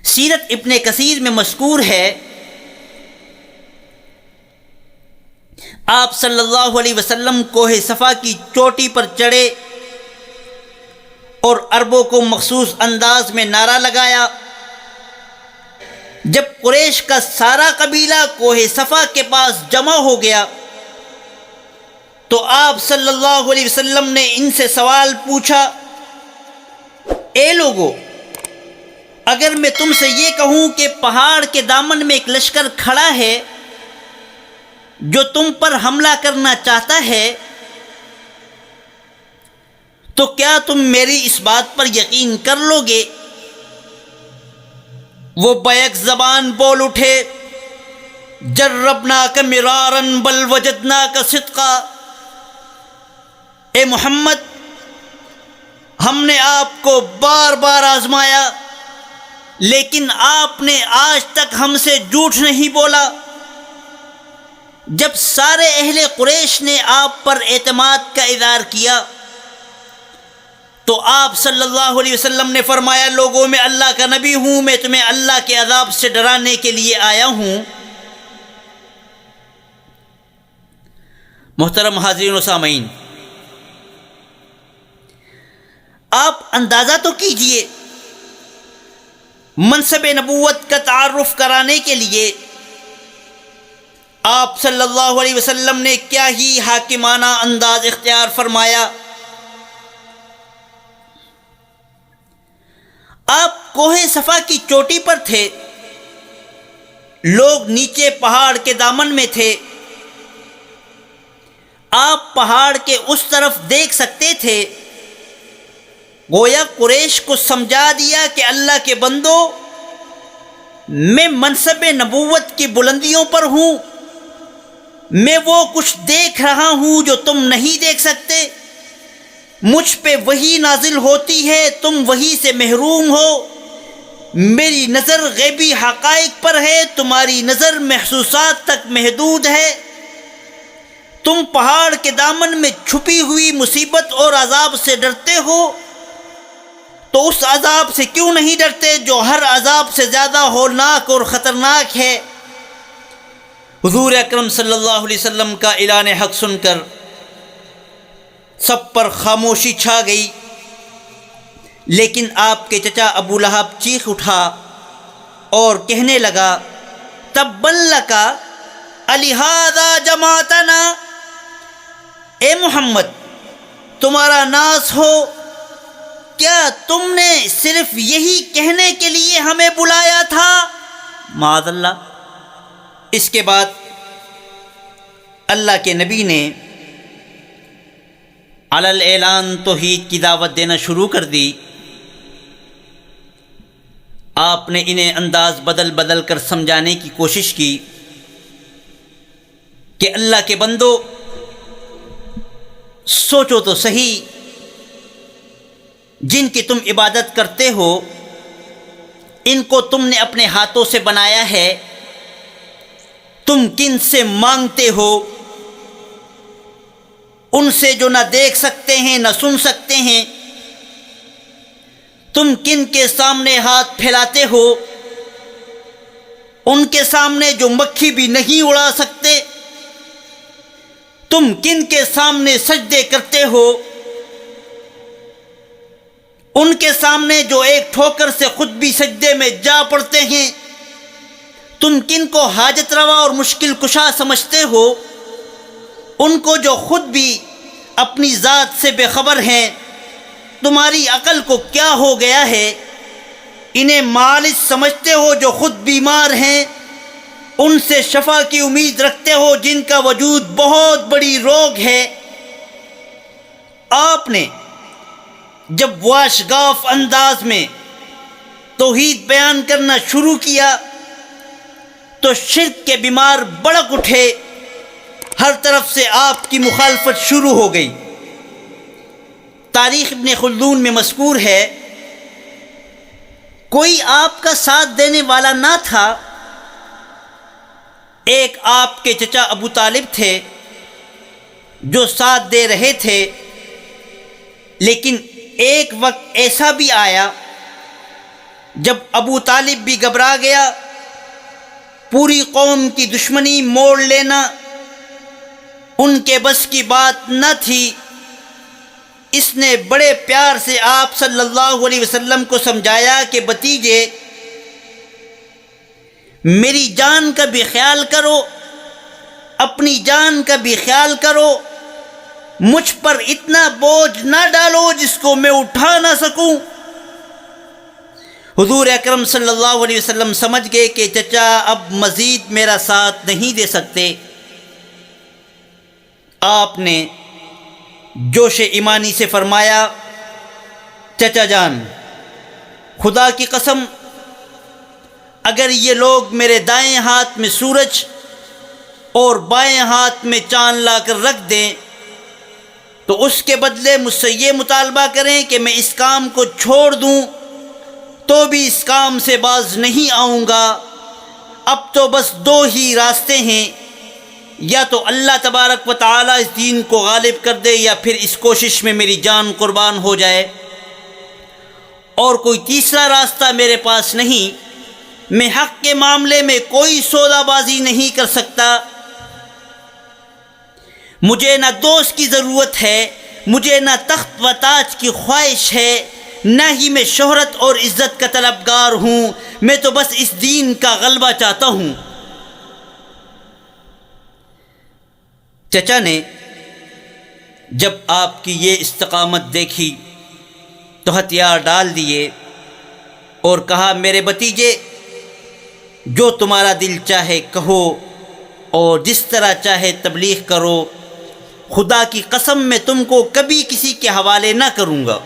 سیرت ابن کثیر میں مذکور ہے، آپ صلی اللہ علیہ وسلم کوہ صفا کی چوٹی پر چڑھے اور عربوں کو مخصوص انداز میں نعرہ لگایا۔ جب قریش کا سارا قبیلہ کوہ صفا کے پاس جمع ہو گیا تو آپ صلی اللہ علیہ وسلم نے ان سے سوال پوچھا، اے لوگو، اگر میں تم سے یہ کہوں کہ پہاڑ کے دامن میں ایک لشکر کھڑا ہے جو تم پر حملہ کرنا چاہتا ہے تو کیا تم میری اس بات پر یقین کر لو گے؟ وہ بیک زبان بول اٹھے، جربناک مرارا بل وجدناک صدقا، اے محمد، ہم نے آپ کو بار بار آزمایا لیکن آپ نے آج تک ہم سے جھوٹ نہیں بولا۔ جب سارے اہل قریش نے آپ پر اعتماد کا اظہار کیا تو آپ صلی اللہ علیہ وسلم نے فرمایا، لوگوں میں اللہ کا نبی ہوں، میں تمہیں اللہ کے عذاب سے ڈرانے کے لیے آیا ہوں۔ محترم حاضرین و سامعین، آپ اندازہ تو کیجئے، منصب نبوت کا تعارف کرانے کے لیے آپ صلی اللہ علیہ وسلم نے کیا ہی حاکمانہ انداز اختیار فرمایا۔ آپ کوہ صفا کی چوٹی پر تھے، لوگ نیچے پہاڑ کے دامن میں تھے، آپ پہاڑ کے اس طرف دیکھ سکتے تھے۔ گویا قریش کو سمجھا دیا کہ اللہ کے بندو، میں منصب نبوت کی بلندیوں پر ہوں، میں وہ کچھ دیکھ رہا ہوں جو تم نہیں دیکھ سکتے، مجھ پہ وحی نازل ہوتی ہے، تم وحی سے محروم ہو، میری نظر غیبی حقائق پر ہے، تمہاری نظر محسوسات تک محدود ہے، تم پہاڑ کے دامن میں چھپی ہوئی مصیبت اور عذاب سے ڈرتے ہو، تو اس عذاب سے کیوں نہیں ڈرتے جو ہر عذاب سے زیادہ ہولناک اور خطرناک ہے۔ حضور اکرم صلی اللہ علیہ وسلم کا اعلان حق سن کر سب پر خاموشی چھا گئی، لیکن آپ کے چچا ابو لہب چیخ اٹھا اور کہنے لگا، تبا لک الہذا جمعتنا، اے محمد، تمہارا ناز ہو، کیا تم نے صرف یہی کہنے کے لیے ہمیں بلایا تھا؟ معاذ اللہ۔ اس کے بعد اللہ کے نبی نے علی الاعلان توحید کی دعوت دینا شروع کر دی۔ آپ نے انہیں انداز بدل بدل کر سمجھانے کی کوشش کی کہ اللہ کے بندو، سوچو تو صحیح، جن کی تم عبادت کرتے ہو ان کو تم نے اپنے ہاتھوں سے بنایا ہے، تم کن سے مانگتے ہو؟ ان سے جو نہ دیکھ سکتے ہیں نہ سن سکتے ہیں، تم کن کے سامنے ہاتھ پھیلاتے ہو؟ ان کے سامنے جو مکھی بھی نہیں اڑا سکتے۔ تم کن کے سامنے سجدے کرتے ہو؟ ان کے سامنے جو ایک ٹھوکر سے خود بھی سجدے میں جا پڑتے ہیں۔ تم کن کو حاجت روا اور مشکل کشا سمجھتے ہو؟ ان کو جو خود بھی اپنی ذات سے بے خبر ہیں۔ تمہاری عقل کو کیا ہو گیا ہے؟ انہیں معالج سمجھتے ہو جو خود بیمار ہیں، ان سے شفا کی امید رکھتے ہو جن کا وجود بہت بڑی روگ ہے۔ آپ نے جب واشگاف انداز میں توحید بیان کرنا شروع کیا تو شرک کے بیمار بڑک اٹھے، ہر طرف سے آپ کی مخالفت شروع ہو گئی۔ تاریخ ابن خلدون میں مذکور ہے، کوئی آپ کا ساتھ دینے والا نہ تھا۔ ایک آپ کے چچا ابو طالب تھے جو ساتھ دے رہے تھے، لیکن ایک وقت ایسا بھی آیا جب ابو طالب بھی گھبرا گیا، پوری قوم کی دشمنی موڑ لینا ان کے بس کی بات نہ تھی، اس نے بڑے پیار سے آپ صلی اللہ علیہ وسلم کو سمجھایا کہ بھتیجے، میری جان کا بھی خیال کرو، اپنی جان کا بھی خیال کرو، مجھ پر اتنا بوجھ نہ ڈالو جس کو میں اٹھا نہ سکوں۔ حضور اکرم صلی اللہ علیہ وسلم سمجھ گئے کہ چچا اب مزید میرا ساتھ نہیں دے سکتے۔ آپ نے جوش ایمانی سے فرمایا، چچا جان، خدا کی قسم، اگر یہ لوگ میرے دائیں ہاتھ میں سورج اور بائیں ہاتھ میں چاند لا کر رکھ دیں تو اس کے بدلے مجھ سے یہ مطالبہ کریں کہ میں اس کام کو چھوڑ دوں تو بھی اس کام سے باز نہیں آؤں گا۔ اب تو بس دو ہی راستے ہیں، یا تو اللہ تبارک و تعالی اس دین کو غالب کر دے یا پھر اس کوشش میں میری جان قربان ہو جائے، اور کوئی تیسرا راستہ میرے پاس نہیں۔ میں حق کے معاملے میں کوئی سودا بازی نہیں کر سکتا۔ مجھے نہ دوست کی ضرورت ہے، مجھے نہ تخت و تاج کی خواہش ہے، نہ ہی میں شہرت اور عزت کا طلبگار ہوں، میں تو بس اس دین کا غلبہ چاہتا ہوں۔ چچا نے جب آپ کی یہ استقامت دیکھی تو ہتھیار ڈال دیے اور کہا، میرے بھتیجے، جو تمہارا دل چاہے کہو اور جس طرح چاہے تبلیغ کرو، خدا کی قسم میں تم کو کبھی کسی کے حوالے نہ کروں گا۔